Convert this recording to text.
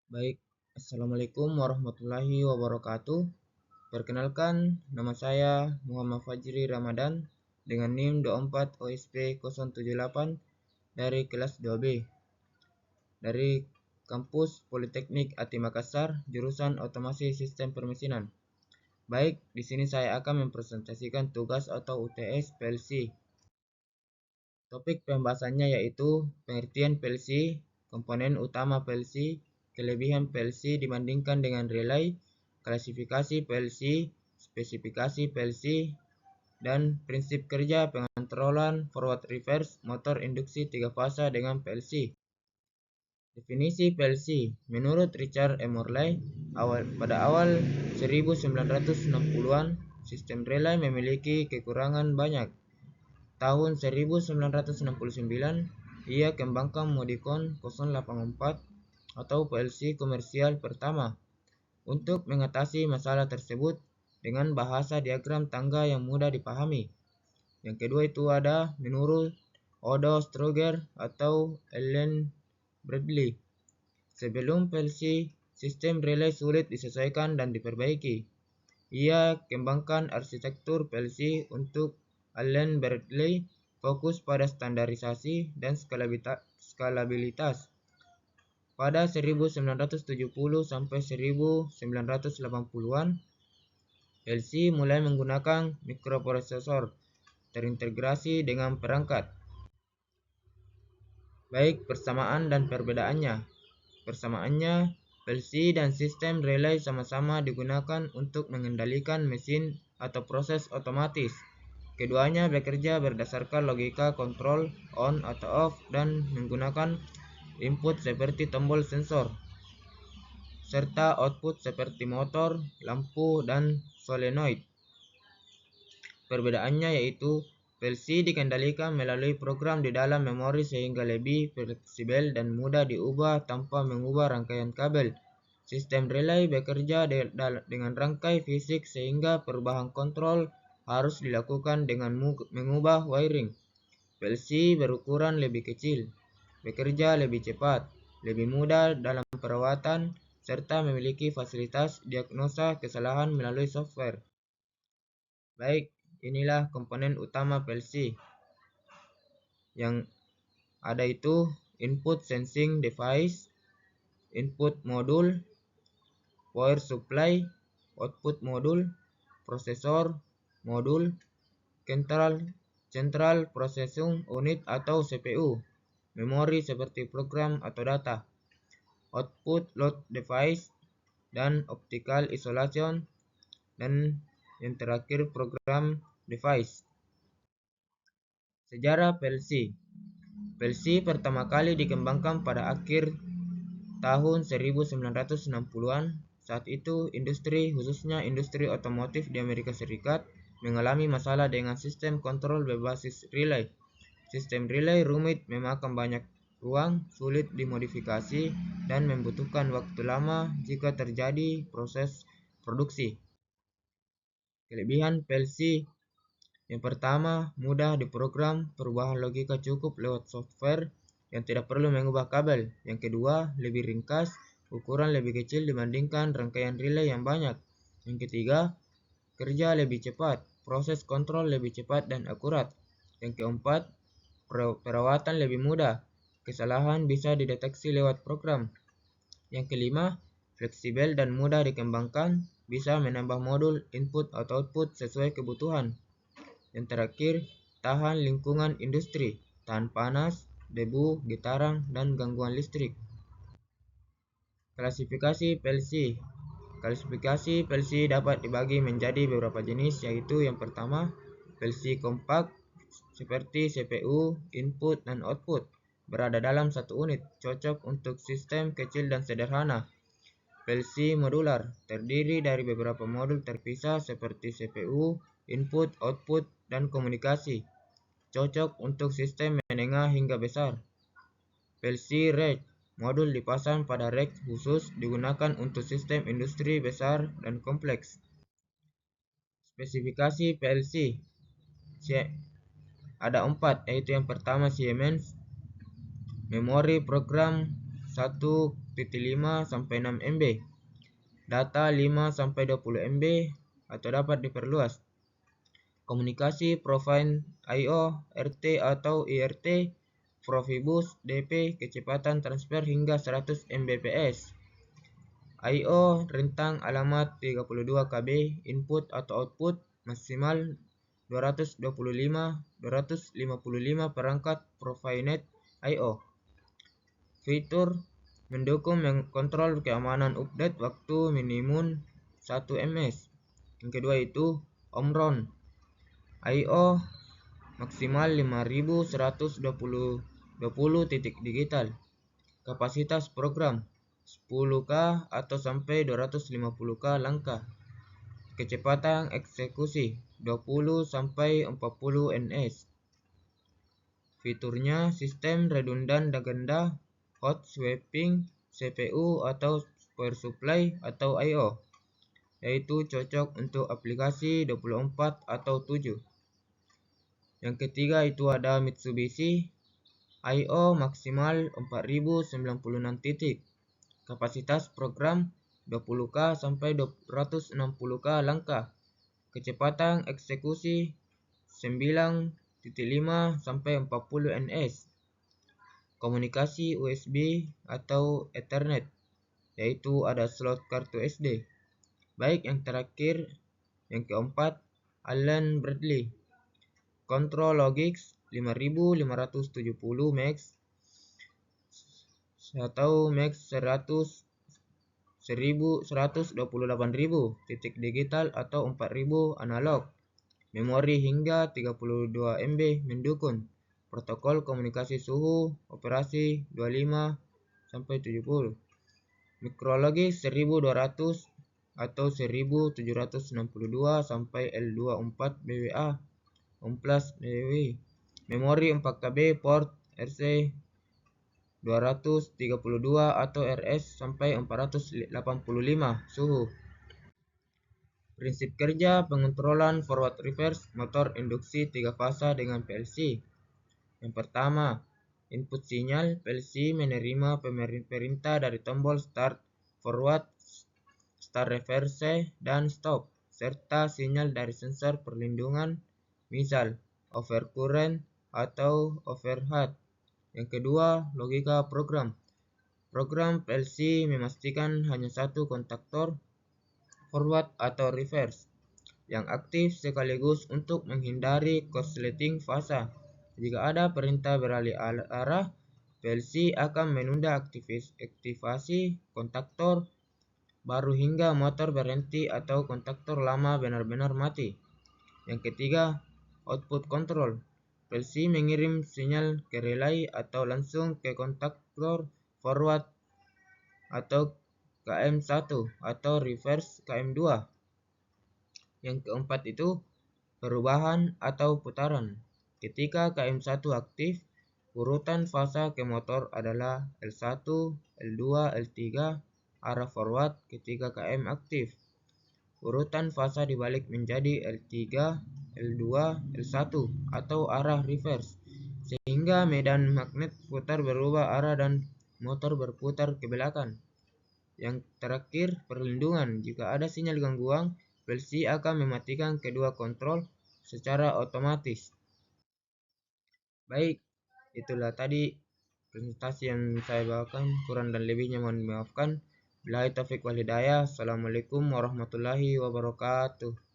Baik, Assalamualaikum warahmatullahi wabarakatuh. Perkenalkan, nama saya Muhammad Fajri Ramadan dengan NIM 24 OSP 078 dari kelas 2B dari Kampus Politeknik ATI Makassar, jurusan Otomasi Sistem Permesinan. Baik, di sini saya akan mempresentasikan tugas atau UTS PLC. Topik pembahasannya yaitu pengertian PLC, komponen utama PLC, kelebihan PLC dibandingkan dengan relay, klasifikasi PLC, spesifikasi PLC, dan prinsip kerja pengontrolan forward reverse motor induksi 3 fase dengan PLC. Definisi PLC menurut Richard M. Morley, pada awal 1960-an, sistem relay memiliki kekurangan banyak. Tahun 1969, ia kembangkan Modicon 084 atau PLC komersial pertama untuk mengatasi masalah tersebut dengan bahasa diagram tangga yang mudah dipahami. Yang kedua itu ada menurut Odo Stroger atau Ellen Bradley. Sebelum PLC, sistem relay sulit disesuaikan dan diperbaiki. Ia kembangkan arsitektur PLC untuk Allen Bradley fokus pada standarisasi dan skalabilitas. Pada 1970 sampai 1980-an, PLC mulai menggunakan mikroprosesor terintegrasi dengan perangkat. Baik persamaan dan perbedaannya. Persamaannya, PLC dan sistem relay sama-sama digunakan untuk mengendalikan mesin atau proses otomatis. Keduanya bekerja berdasarkan logika kontrol on atau off dan menggunakan input seperti tombol sensor, serta output seperti motor, lampu, dan solenoid. Perbedaannya yaitu PLC dikendalikan melalui program di dalam memori sehingga lebih fleksibel dan mudah diubah tanpa mengubah rangkaian kabel. Sistem relay bekerja dengan rangkai fisik sehingga perubahan kontrol harus dilakukan dengan mengubah wiring. PLC berukuran lebih kecil, bekerja lebih cepat, lebih mudah dalam perawatan, serta memiliki fasilitas diagnosa kesalahan melalui software. Baik, inilah komponen utama PLC yang ada itu input sensing device, input module, power supply, output module, prosesor modul, central processing unit atau CPU, memori seperti program atau data, output load device, dan optical isolation, dan yang terakhir program device. Sejarah PLC. PLC pertama kali dikembangkan pada akhir tahun 1960-an. Saat itu, industri, khususnya industri otomotif di Amerika Serikat, mengalami masalah dengan sistem kontrol berbasis relay. Sistem relay rumit, memakan banyak ruang, sulit dimodifikasi, dan membutuhkan waktu lama jika terjadi proses produksi. Kelebihan PLC: yang pertama, mudah diprogram, perubahan logika cukup lewat software yang tidak perlu mengubah kabel. Yang kedua, lebih ringkas, ukuran lebih kecil dibandingkan rangkaian relay yang banyak. Yang ketiga, kerja lebih cepat, proses kontrol lebih cepat dan akurat. Yang keempat, perawatan lebih mudah, kesalahan bisa dideteksi lewat program. Yang kelima, fleksibel dan mudah dikembangkan, bisa menambah modul, input atau output sesuai kebutuhan. Yang terakhir, tahan lingkungan industri, tahan panas, debu, getaran, dan gangguan listrik. Klasifikasi PLC. Klasifikasi PLC dapat dibagi menjadi beberapa jenis, yaitu yang pertama, PLC kompak seperti CPU, input, dan output berada dalam satu unit, cocok untuk sistem kecil dan sederhana. PLC modular terdiri dari beberapa modul terpisah seperti CPU, input, output, dan komunikasi, cocok untuk sistem menengah hingga besar. PLC rack modul dipasang pada rack khusus, digunakan untuk sistem industri besar dan kompleks. Spesifikasi PLC ada 4, yaitu yang pertama Siemens, memori program 1.5 sampai 6 MB, data 5 sampai 20 MB atau dapat diperluas. Komunikasi Profile I/O, RT atau IRT, Profibus DP, kecepatan transfer hingga 100 Mbps. I/O rentang alamat 32 KB, input atau output maksimal 255 perangkat Profinet I/O. Fitur mendukung kontrol keamanan update waktu minimum 1 ms. Yang kedua itu Omron I/O maksimal 5120 titik digital. Kapasitas program 10K atau sampai 250K langkah. Kecepatan eksekusi 20 sampai 40 ns. Fiturnya sistem redundan dan ganda, hot swapping CPU atau power supply atau I/O, yaitu cocok untuk aplikasi 24 atau 7. Yang ketiga itu ada Mitsubishi I/O maksimal 4096 titik. Kapasitas program 20K sampai 260K langkah. Kecepatan eksekusi 9.5 sampai 40 ns. Komunikasi USB atau Ethernet, yaitu ada slot kartu SD. Baik, yang terakhir, yang keempat, Allen Bradley Control Logix 5570 MHz atau MAX 128.000 titik digital atau 4.000 analog. Memori hingga 32 MB mendukung. Protokol komunikasi suhu operasi 25 sampai 70. Mikrologis 1200 atau 1762 sampai L24 BWA 14 BW. Memori 4KB port RC 232 atau RS sampai 485 suhu. Prinsip kerja pengontrolan forward reverse motor induksi 3 fasa dengan PLC. Yang pertama, input sinyal PLC menerima perintah dari tombol start, forward, start reverse, dan stop, serta sinyal dari sensor perlindungan, misal overcurrent atau overheat. Yang kedua, logika program. Program PLC memastikan hanya satu kontaktor, forward atau reverse, yang aktif sekaligus untuk menghindari korsleting fasa. Jika ada perintah beralih arah, PLC akan menunda aktivasi kontaktor baru hingga motor berhenti atau kontaktor lama benar-benar mati. Yang ketiga, output control. PLC mengirim sinyal ke relay atau langsung ke kontaktor forward atau KM1 atau reverse KM2. Yang keempat itu perubahan atau putaran. Ketika KM1 aktif, urutan fasa ke motor adalah L1, L2, L3 arah forward. Ketika KM aktif, urutan fasa dibalik menjadi L3, L2, L1 atau arah reverse, sehingga medan magnet putar berubah arah dan motor berputar ke belakang. Yang terakhir, perlindungan. Jika ada sinyal gangguan, PLC akan mematikan kedua kontrol secara otomatis. Baik, itulah tadi presentasi yang saya bawakan. Kurang dan lebihnya mohon dimaafkan. Billahi taufiq wal hidayah. Assalamualaikum warahmatullahi wabarakatuh.